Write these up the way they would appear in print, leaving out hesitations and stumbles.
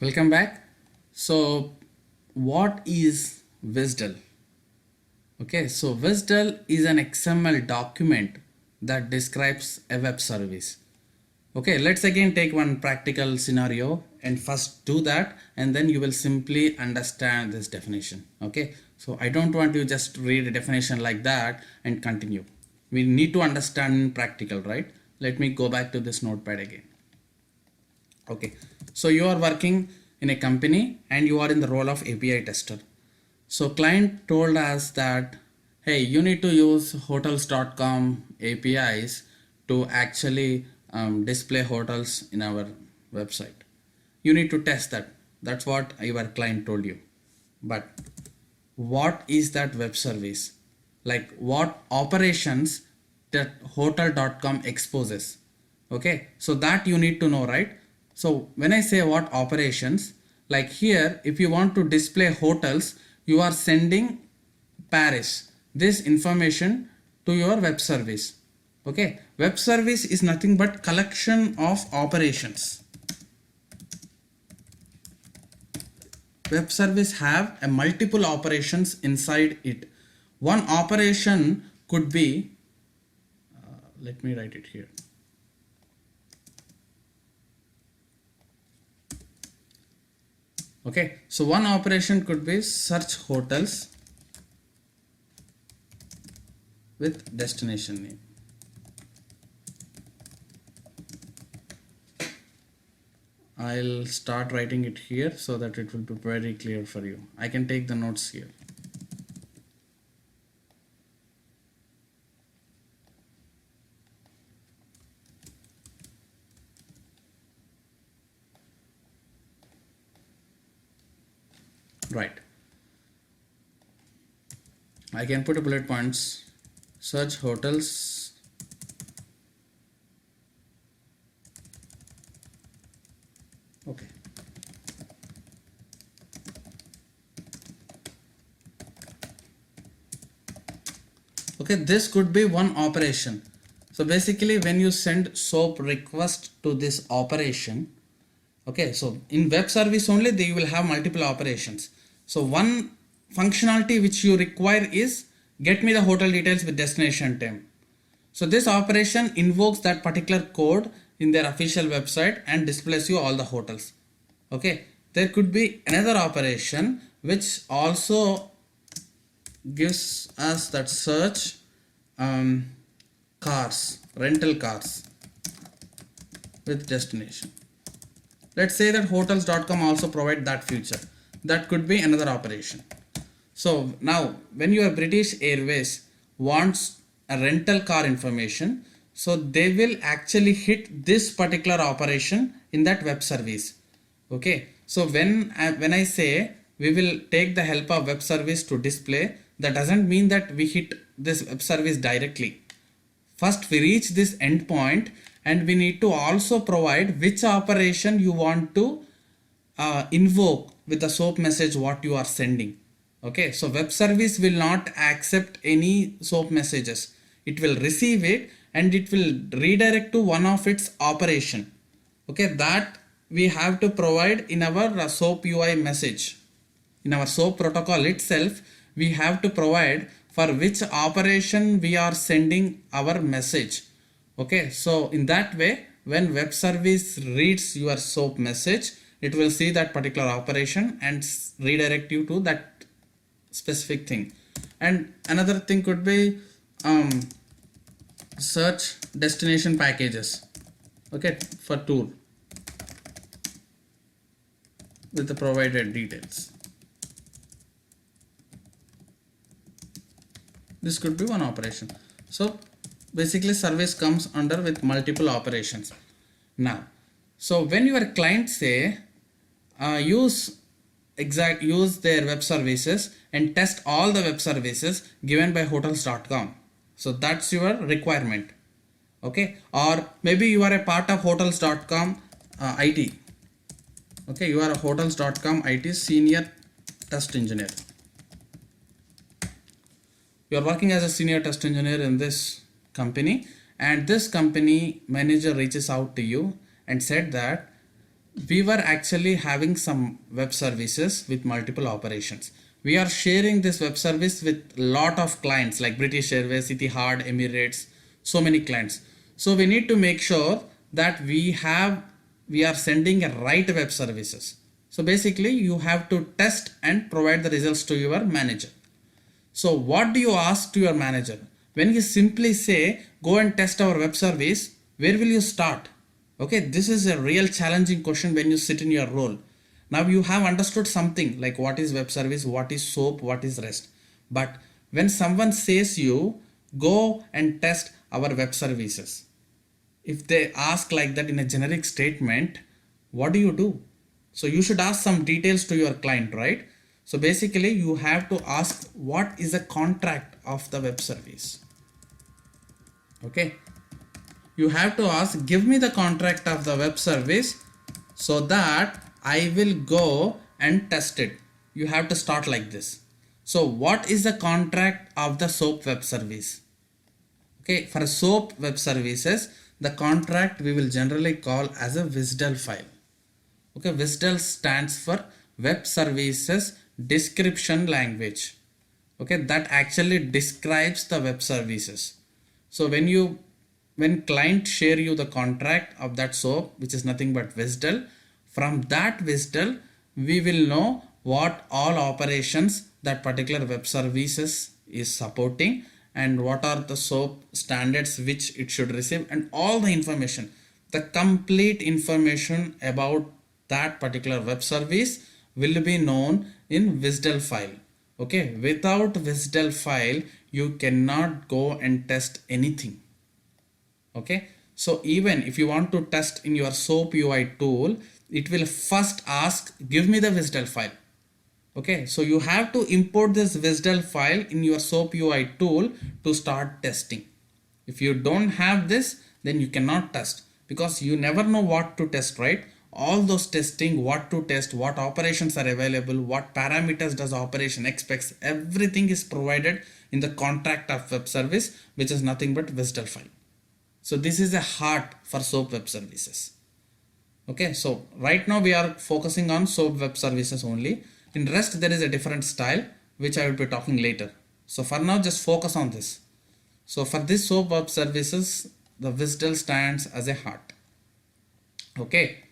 Welcome back. So, what is WSDL? Okay, so WSDL is an XML document that describes a web service. Okay, let's again take one practical scenario and first do that, and then you will simply understand this definition. Okay, so I don't want you just read a definition like that and continue. We need to understand practical, right? Let me go back to this notepad again. Okay, so you are working in a company and you are in the role of API tester. So client told us that, hey, you need to use hotels.com APIs to actually display hotels in our website. You need to test that. That's what your client told you. But what is that web service? Like what operations that hotel.com exposes? Okay, so that you need to know, right? So when I say what operations, like here, if you want to display hotels, you are sending Paris this information to your web service. Okay, web service is nothing but collection of operations. Web service have a multiple operations inside it. One operation could be, let me write it here. Okay, so one operation could be search hotels with destination name. I'll start writing it here so that it will be very clear for you. I can take the notes here. Right. I can put a bullet points. Search hotels okay. Okay, this could be one operation. So basically when you send SOAP request to this operation, okay, so in web service only they will have multiple operations. So one functionality which you require is get me the hotel details with destination time. So this operation invokes that particular code in their official website and displays you all the hotels. Okay, there could be another operation which also gives us that search cars, rental cars with destination. Let's say that hotels.com also provide that feature. That could be another operation. So now when your British Airways wants a rental car information, so they will actually hit this particular operation in that web service. Okay, so when I say we will take the help of web service to display, that doesn't mean that we hit this web service directly. First we reach this endpoint and we need to also provide which operation you want to invoke with the SOAP message what you are sending. Okay, so web service will not accept any SOAP messages. It will receive it and it will redirect to one of its operation. Okay, that we have to provide in our SOAP UI message. In our SOAP protocol itself, we have to provide for which operation we are sending our message. Okay, so in that way, when web service reads your SOAP message, it will see that particular operation and redirect you to that specific thing. And another thing could be search destination packages, okay, for tour with the provided details. This could be one operation. So basically service comes under with multiple operations. Now, so when your client say use their web services and test all the web services given by hotels.com, so that's your requirement. Okay, or maybe you are a part of hotels.com IT. Okay, you are a hotels.com IT senior test engineer. You are working as a senior test engineer in this company, and this company manager reaches out to you and said that we were actually having some web services with multiple operations. We are sharing this web service with lot of clients like British Airways, Etihad, Emirates, so many clients. So we need to make sure that we are sending a right web services. So basically you have to test and provide the results to your manager. So what do you ask to your manager? When you simply say, go and test our web service, where will you start? Okay, this is a real challenging question when you sit in your role. Now you have understood something like what is web service, what is SOAP, what is REST. But when someone says you, go and test our web services, if they ask like that in a generic statement, what do you do? So you should ask some details to your client, right? So basically you have to ask what is the contract of the web service. Okay, you have to ask, give me the contract of the web service so that I will go and test it. You have to start like this. So what is the contract of the SOAP web service? Okay, for SOAP web services, the contract we will generally call as a WSDL file. Okay, WSDL stands for Web Services Description Language. Okay, that actually describes the web services. So when client share you the contract of that SOAP, which is nothing but WSDL, from that WSDL we will know what all operations that particular web services is supporting and what are the SOAP standards which it should receive, and all the information, the complete information about that particular web service will be known in WSDL file. Okay, without WSDL file you cannot go and test anything. Okay, so even if you want to test in your SOAP UI tool, it will first ask, give me the WSDL file. Okay, so you have to import this WSDL file in your SOAP UI tool to start testing. If you don't have this, then you cannot test, because you never know what to test, right? All those testing, what to test, what operations are available, what parameters does operation expects, everything is provided in the contract of web service, which is nothing but WSDL file. So this is a heart for SOAP web services. Okay, so right now we are focusing on SOAP web services only. In REST there is a different style which I will be talking later. So for now just focus on this. So for this SOAP web services, the WSDL stands as a heart. Okay,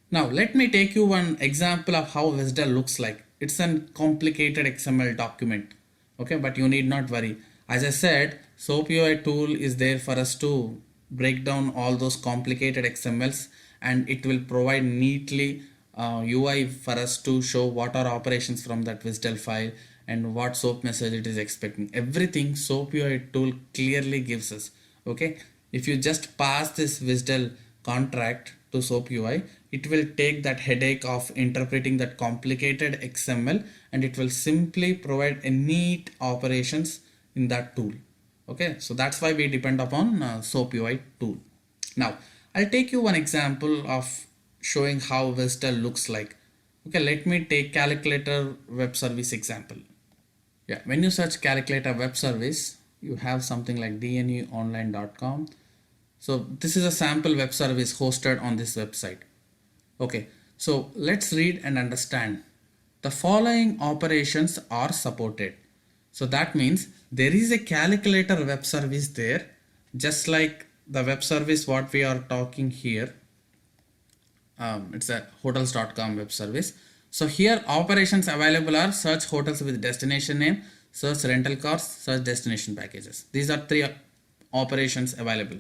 now let me take you one example of how WSDL looks like. It's a complicated XML document. Okay, but you need not worry. As I said, SOAP UI tool is there for us to break down all those complicated XMLs, and it will provide neatly UI for us to show what are operations from that WSDL file and what SOAP message it is expecting. Everything SOAP UI tool clearly gives us. Okay, if you just pass this WSDL contract to SOAP UI, it will take that headache of interpreting that complicated XML, and it will simply provide a neat operations in that tool. Okay, so that's why we depend upon SOAP UI tool. Now I'll take you one example of showing how WSDL looks like. Okay, let me take calculator web service example. Yeah, when you search calculator web service, you have something like dneonline.com. So this is a sample web service hosted on this website. Okay, so let's read and understand. The following operations are supported. So that means there is a calculator web service there, just like the web service what we are talking here. It's a hotels.com web service. So here operations available are search hotels with destination name, search rental cars, search destination packages. These are three operations available.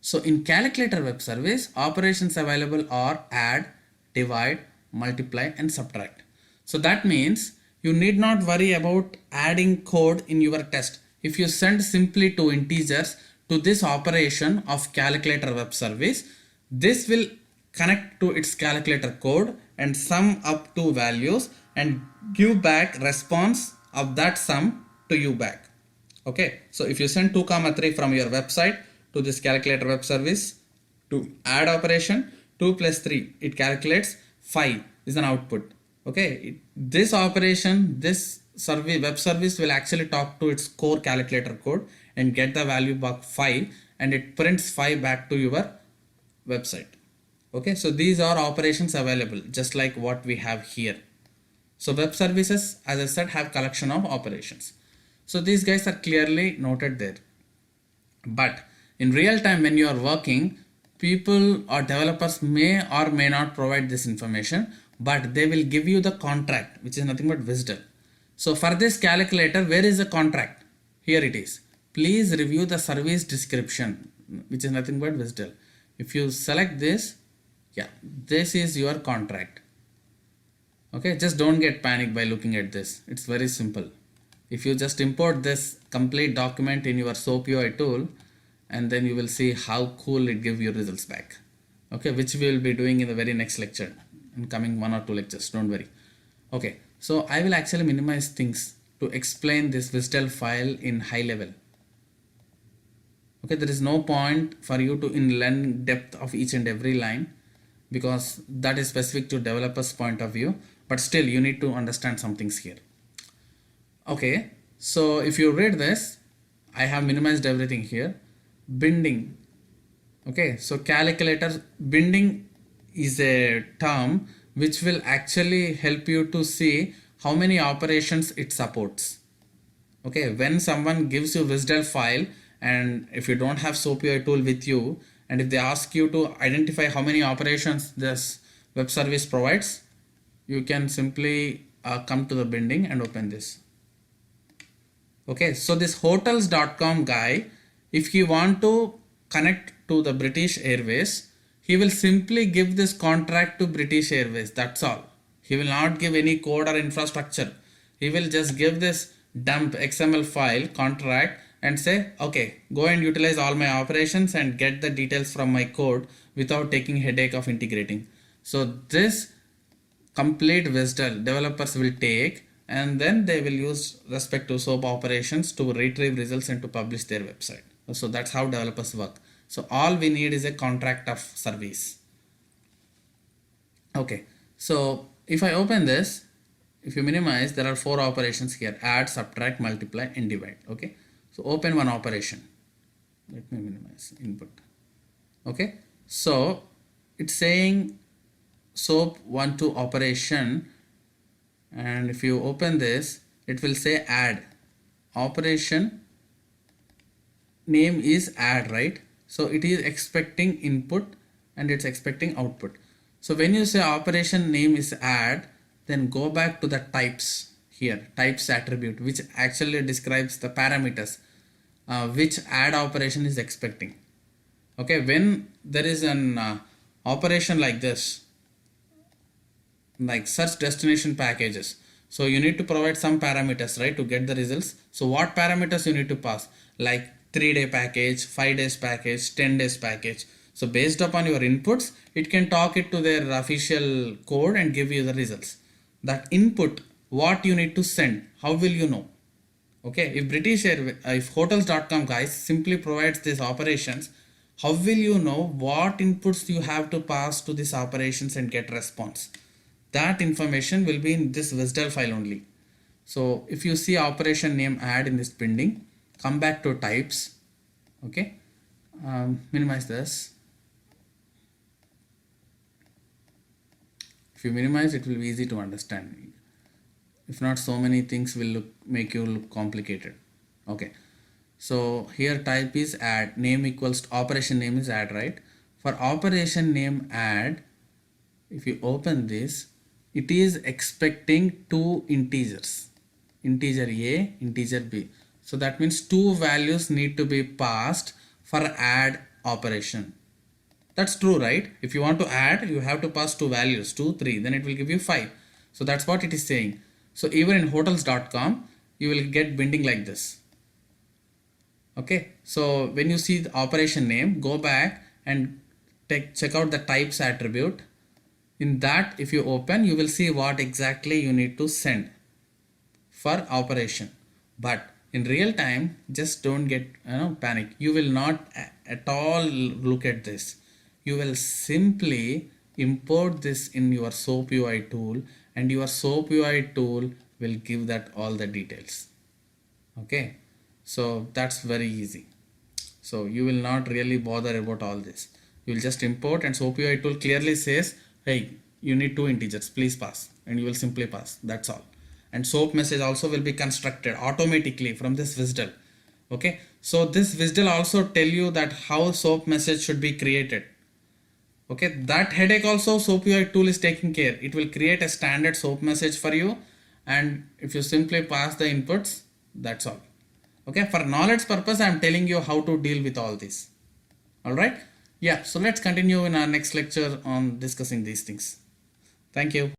So in calculator web service, operations available are add, divide, multiply and subtract. So that means you need not worry about adding code in your test. If you send simply two integers to this operation of calculator web service, this will connect to its calculator code and sum up two values and give back response of that sum to you back. Okay, so if you send 2, 3 from your website to this calculator web service to add operation, 2 plus 3, it calculates 5 is an output. Okay, this operation, this web service will actually talk to its core calculator code and get the value back 5, and it prints 5 back to your website. Okay, so these are operations available just like what we have here. So web services, as I said, have collection of operations. So these guys are clearly noted there. But in real time, when you are working, people or developers may or may not provide this information, but they will give you the contract, which is nothing but WSDL. So for this calculator, where is the contract? Here it is. Please review the service description, which is nothing but WSDL. If you select this, yeah, this is your contract. Okay, just don't get panicked by looking at this. It's very simple. If you just import this complete document in your SOAP UI tool, and then you will see how cool it gives you results back. Okay, which we will be doing in the very next lecture, in coming 1 or 2 lectures, don't worry. Okay, so I will actually minimize things to explain this WSDL file in high level. Okay, there is no point for you to learn depth of each and every line, because that is specific to developers point of view, but still you need to understand some things here. Okay, so if you read this, I have minimized everything here. Binding. Okay, so calculator binding is a term which will actually help you to see how many operations it supports. Okay, when someone gives you WSDL file, and if you don't have SOAP UI tool with you, and if they ask you to identify how many operations this web service provides, you can simply come to the binding and open this. Okay, so this hotels.com guy, if he want to connect to the British Airways, he will simply give this contract to British Airways. That's all. He will not give any code or infrastructure. He will just give this dump XML file contract and say, okay, go and utilize all my operations and get the details from my code without taking headache of integrating. So this complete WSDL developers will take, and then they will use respect to SOAP operations to retrieve results and to publish their website. So that's how developers work. So all we need is a contract of service. Okay, so if I open this, if you minimize, there are 4 operations here: add, subtract, multiply, and divide. Okay, so open one operation. Let me minimize input. Okay, so it's saying SOAP 1-2 operation, and if you open this, it will say add. Operation name is add, right? So it is expecting input and it's expecting output. So when you say operation name is add, then go back to the types here, types attribute, which actually describes the parameters which add operation is expecting. Okay, when there is an operation like this, like search destination packages, so you need to provide some parameters, right, to get the results. So what parameters you need to pass? Like 3-day package, 5 days package, 10 days package. So based upon your inputs, it can talk it to their official code and give you the results. That input, what you need to send, how will you know? Okay, if British Airways, if hotels.com guys simply provides these operations, how will you know what inputs you have to pass to these operations and get response? That information will be in this WSDL file only. So if you see operation name add in this binding, come back to types. Okay, minimize this. If you minimize, it will be easy to understand. If not, so many things will make you look complicated. Okay, so here type is add, name equals to operation name is add, right? For operation name add, if you open this, it is expecting 2 integers, integer A, integer B. So that means 2 values need to be passed for add operation. That's true, right? If you want to add, you have to pass 2 values, 2, 3, then it will give you 5. So that's what it is saying. So even in hotels.com, you will get binding like this. Okay, so when you see the operation name, go back and check out the types attribute. In that, if you open, you will see what exactly you need to send for operation. But in real time, just don't get panic. You will not at all look at this. You will simply import this in your SOAP UI tool, and your SOAP UI tool will give that all the details. Okay, so that's very easy. So you will not really bother about all this. You will just import, and SOAP UI tool clearly says, hey, you need 2 integers, please pass, and you will simply pass. That's all. And SOAP message also will be constructed automatically from this WSDL. Okay, so this WSDL also tell you that how SOAP message should be created. Okay, that headache also SOAP UI tool is taking care. It will create a standard SOAP message for you, and if you simply pass the inputs, that's all. Okay, for knowledge purpose, I am telling you how to deal with all this. All right. Yeah, so let's continue in our next lecture on discussing these things. Thank you.